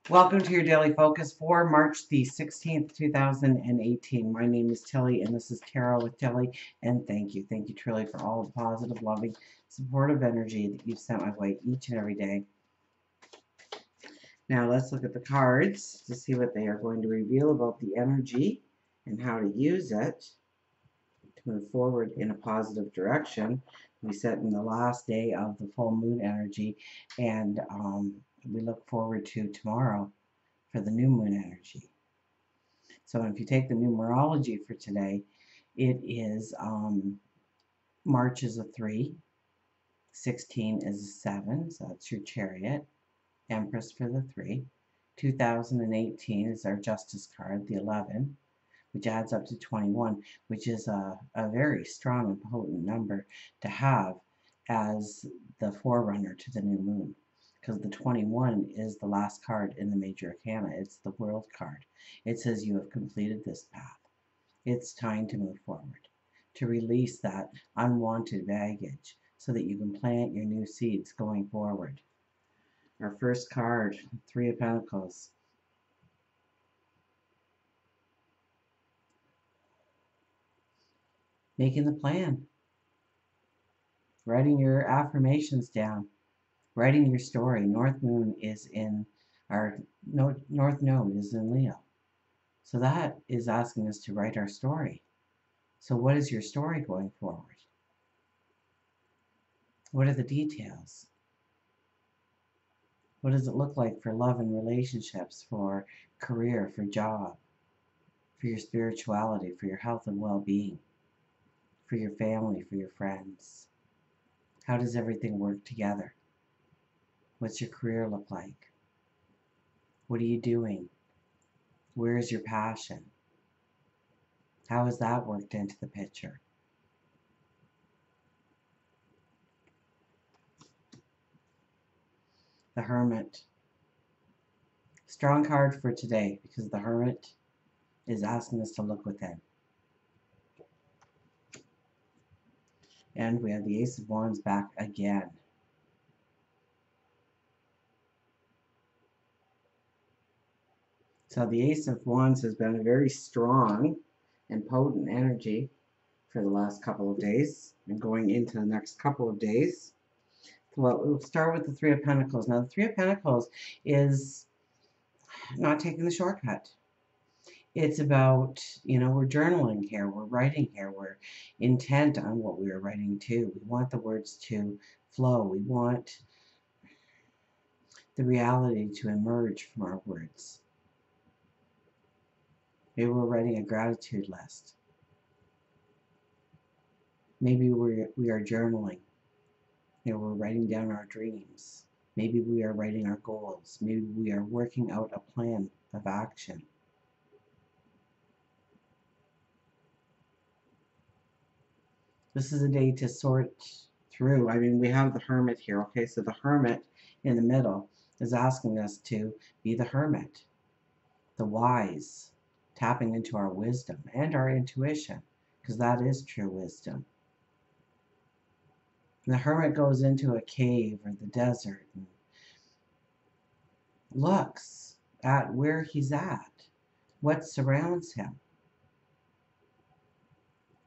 Welcome to your daily focus for March the 16th, 2018. My name is Tilly, and this is Tarot with Tilly. And thank you. Thank you, Tilly, for all the positive, loving, supportive energy that you've sent my way each and every day. Now, let's look at the cards to see what they are going to reveal about the energy and how to use it to move forward in a positive direction. We set in the last day of the full moon energy, and we look forward to tomorrow for the new moon energy. So if you take the numerology for today, it is March is a 3, 16 is a 7, so that's your chariot, Empress for the 3. 2018 is our Justice card, the 11, which adds up to 21, which is a very strong and potent number to have as the forerunner to the new moon. Because the 21 is the last card in the major arcana. It's the world card. It says you have completed this path. It's time to move forward, to release that unwanted baggage so that you can plant your new seeds going forward. Our first card, Three of Pentacles. Making the plan. Writing your affirmations down. Writing your story. North Moon is in our North Node is in Leo. So that is asking us to write our story. So what is your story going forward? What are the details? What does it look like for love and relationships, for career, for job, for your spirituality, for your health and well-being, for your family, for your friends? How does everything work together? What's your career look like? What are you doing? Where is your passion? How has that worked into the picture? The Hermit. Strong card for today because the Hermit is asking us to look within. And we have the Ace of Wands back again. So the Ace of Wands has been a very strong and potent energy for the last couple of days and going into the next couple of days. Well, we'll start with the Three of Pentacles. Now, the Three of Pentacles is not taking the shortcut. It's about, we're journaling here, we're writing here, we're intent on what we are writing too. We want the words to flow. We want the reality to emerge from our words. Maybe we're writing a gratitude list. Maybe we are journaling. We're writing down our dreams. Maybe we are writing our goals. Maybe we are working out a plan of action. This is a day to sort through. I mean, we have the Hermit here, okay? So the Hermit in the middle is asking us to be the Hermit, the wise, tapping into our wisdom and our intuition, because that is true wisdom. And the Hermit goes into a cave or the desert and looks at where he's at, what surrounds him,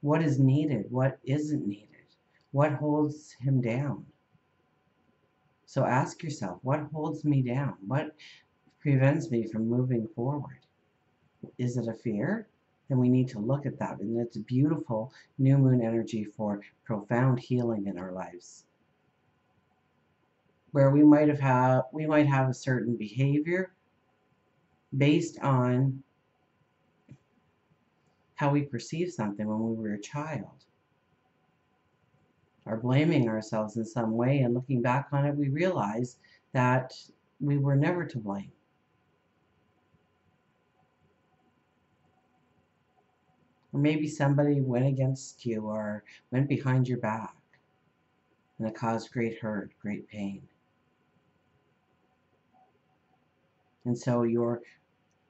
what is needed, what isn't needed, what holds him down. So ask yourself, what holds me down? What prevents me from moving forward? Is it a fear? Then we need to look at that. And it's a beautiful new moon energy for profound healing in our lives. Where we might have a certain behavior based on how we perceive something when we were a child, or blaming ourselves in some way, and looking back on it, we realize that we were never to blame. Or maybe somebody went against you or went behind your back, and it caused great hurt, great pain. And so your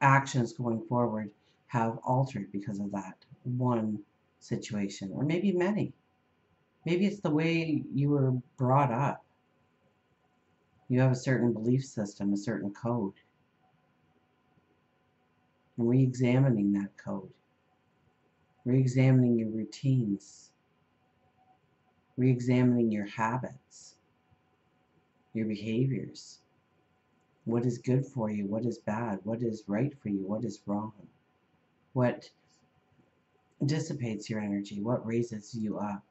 actions going forward have altered because of that one situation, or maybe many. Maybe it's the way you were brought up. You have a certain belief system, a certain code. and re-examining that code, re-examining your routines, re-examining your habits, your behaviors. What is good for you? What is bad? What is right for you? What is wrong? What dissipates your energy? What raises you up?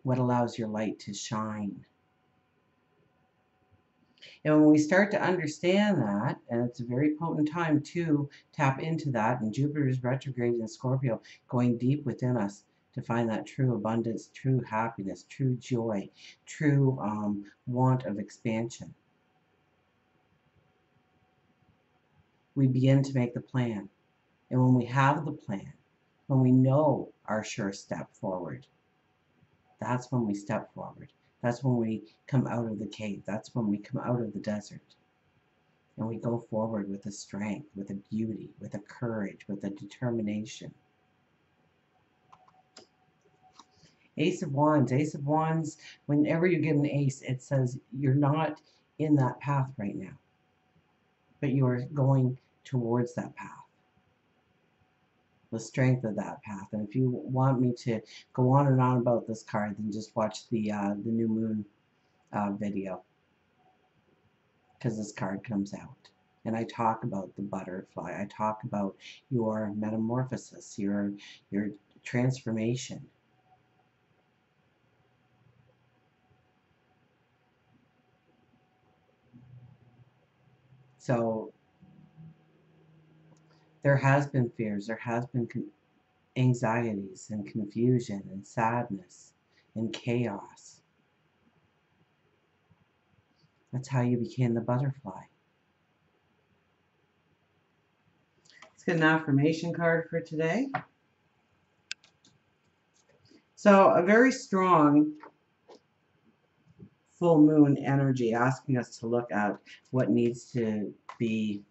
What allows your light to shine? And when we start to understand that, and it's a very potent time to tap into that, and Jupiter's retrograde in Scorpio, going deep within us to find that true abundance, true happiness, true joy, true want of expansion. We begin to make the plan. And when we have the plan, when we know our sure step forward, that's when we step forward. That's when we come out of the cave. That's when we come out of the desert. And we go forward with a strength, with a beauty, with a courage, with a determination. Ace of Wands. Ace of Wands, whenever you get an ace, it says you're not in that path right now, but you are going towards that path, the strength of that path. And if you want me to go on and on about this card, then just watch the new moon video, because this card comes out. And I talk about the butterfly. I talk about your metamorphosis, your transformation. So there has been fears, there has been anxieties and confusion and sadness and chaos. That's how you became the butterfly. Let's get an affirmation card for today. So a very strong full moon energy asking us to look at what needs to be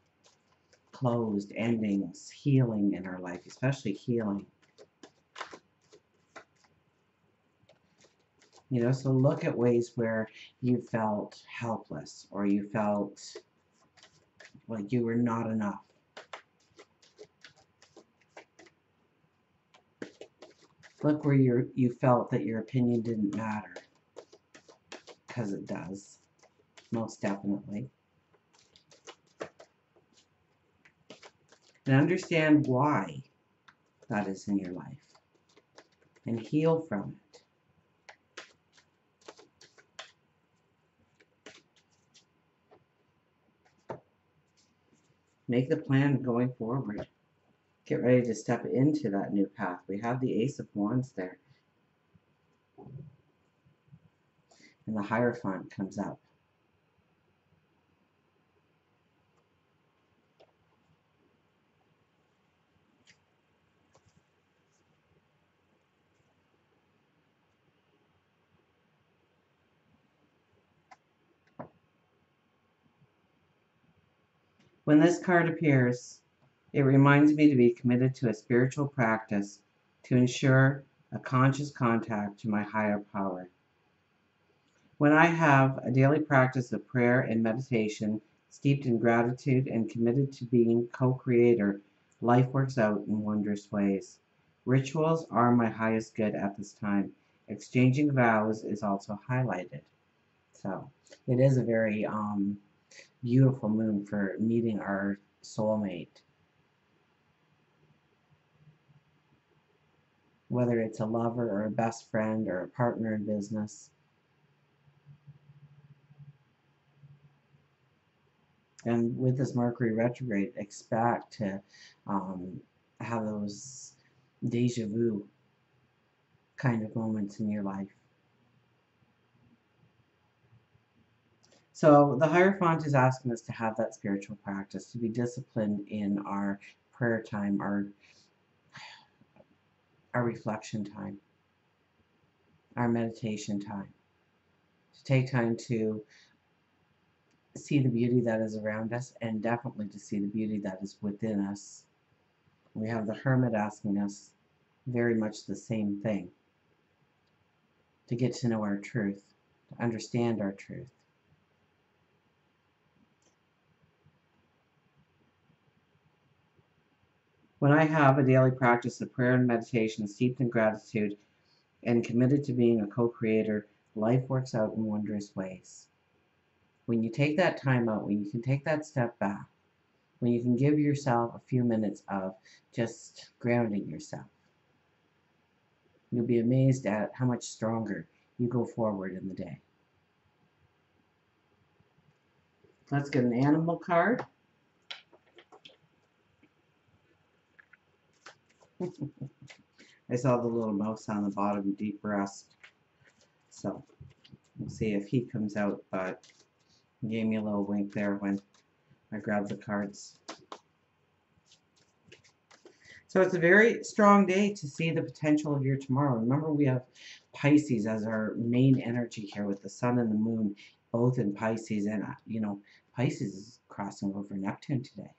closed, endings, healing in our life, especially healing. You know, so look at ways where you felt helpless or you felt like you were not enough. Look where you felt that your opinion didn't matter, because it does, most definitely. And understand why that is in your life and heal from it. Make the plan going forward. Get ready to step into that new path. We have the Ace of Wands there. And the Hierophant comes up. When this card appears, it reminds me to be committed to a spiritual practice to ensure a conscious contact to my higher power. When I have a daily practice of prayer and meditation, steeped in gratitude and committed to being co-creator, life works out in wondrous ways. Rituals are my highest good at this time. Exchanging vows is also highlighted. So it is a very beautiful moon for meeting our soulmate. Whether it's a lover or a best friend or a partner in business. And with this Mercury retrograde, expect to have those deja vu kind of moments in your life. So the Hierophant is asking us to have that spiritual practice, to be disciplined in our prayer time, our reflection time, our meditation time, to take time to see the beauty that is around us, and definitely to see the beauty that is within us. We have the Hermit asking us very much the same thing, to get to know our truth, to understand our truth. When I have a daily practice of prayer and meditation steeped in gratitude and committed to being a co-creator, life works out in wondrous ways. When you take that time out, when you can take that step back, when you can give yourself a few minutes of just grounding yourself, you'll be amazed at how much stronger you go forward in the day. Let's get an animal card. I saw the little mouse on the bottom, deep rest. So we'll see if he comes out, but he gave me a little wink there when I grabbed the cards. So it's a very strong day to see the potential of your tomorrow. Remember, we have Pisces as our main energy here with the sun and the moon both in Pisces. And, Pisces is crossing over Neptune today.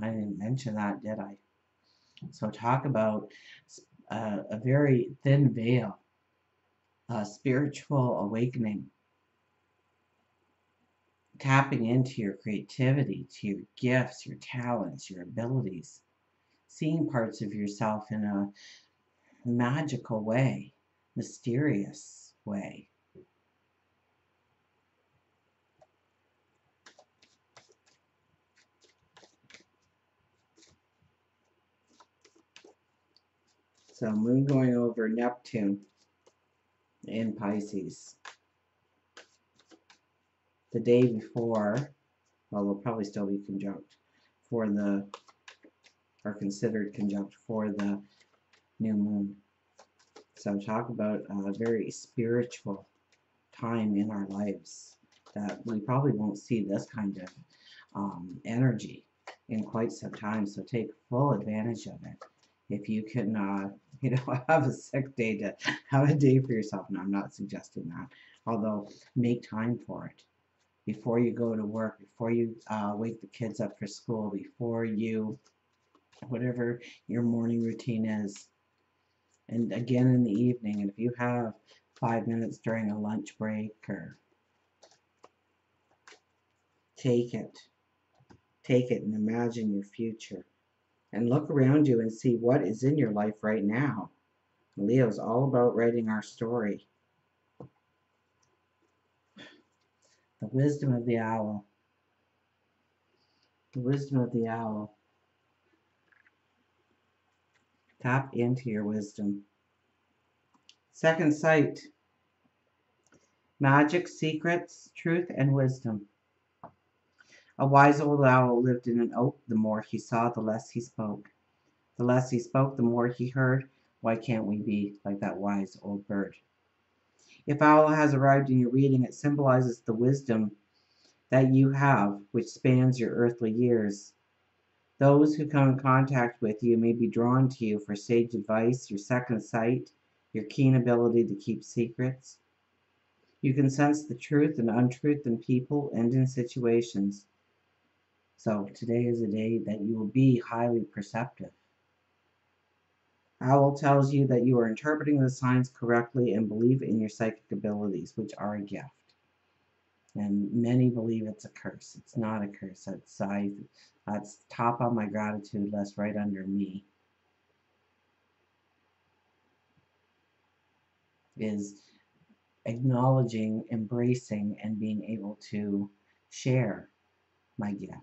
I didn't mention that, did I? So talk about a very thin veil, a spiritual awakening, tapping into your creativity, to your gifts, your talents, your abilities, seeing parts of yourself in a magical way, mysterious way. So moon going over Neptune in Pisces. The day before, well, they'll probably still be conjunct for the, or considered conjunct for the new moon. So talk about a very spiritual time in our lives that we probably won't see this kind of energy in quite some time. So take full advantage of it. If you can, have a sick day, to have a day for yourself. And I'm not suggesting that, although make time for it. Before you go to work, before you wake the kids up for school, before you, whatever your morning routine is, and again in the evening. And if you have 5 minutes during a lunch break, or take it and imagine your future and look around you and see what is in your life right now. Leo's all about writing our story. The wisdom of the owl. The wisdom of the owl. Tap into your wisdom. Second sight. Magic, secrets, truth, and wisdom. A wise old owl lived in an oak. The more he saw, the less he spoke. The less he spoke, the more he heard. Why can't we be like that wise old bird? If owl has arrived in your reading, it symbolizes the wisdom that you have, which spans your earthly years. Those who come in contact with you may be drawn to you for sage advice, your second sight, your keen ability to keep secrets. You can sense the truth and untruth in people and in situations. So today is a day that you will be highly perceptive. Owl tells you that you are interpreting the signs correctly and believe in your psychic abilities, which are a gift. And many believe it's a curse. It's not a curse. That's top on my gratitude list right under me. Is acknowledging, embracing, and being able to share my gift.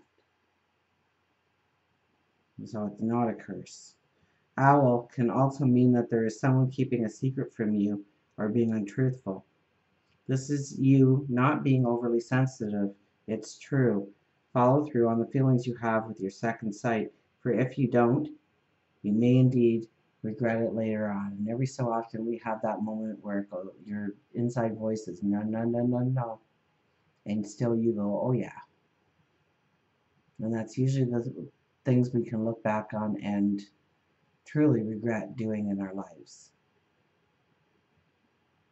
So it's not a curse. Owl can also mean that there is someone keeping a secret from you or being untruthful. This is you not being overly sensitive. It's true. Follow through on the feelings you have with your second sight, for if you don't, you may indeed regret it later on. And every so often we have that moment where your inside voice says, no, no, no, no, no. And still you go, oh yeah. And that's usually the things we can look back on and truly regret doing in our lives.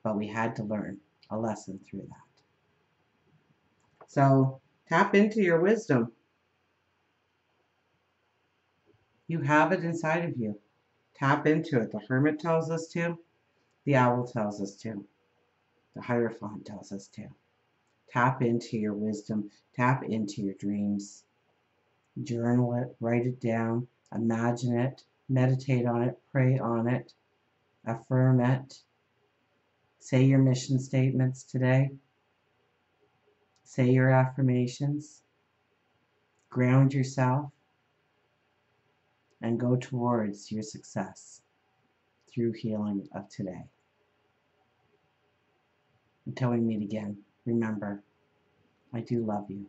But we had to learn a lesson through that. So tap into your wisdom. You have it inside of you. Tap into it. The Hermit tells us to. The Owl tells us to. The Hierophant tells us to. Tap into your wisdom. Tap into your dreams. Journal it. Write it down. Imagine it, meditate on it, pray on it, affirm it. Say your mission statements today. Say your affirmations. Ground yourself and go towards your success through healing of today. Until we meet again, remember, I do love you.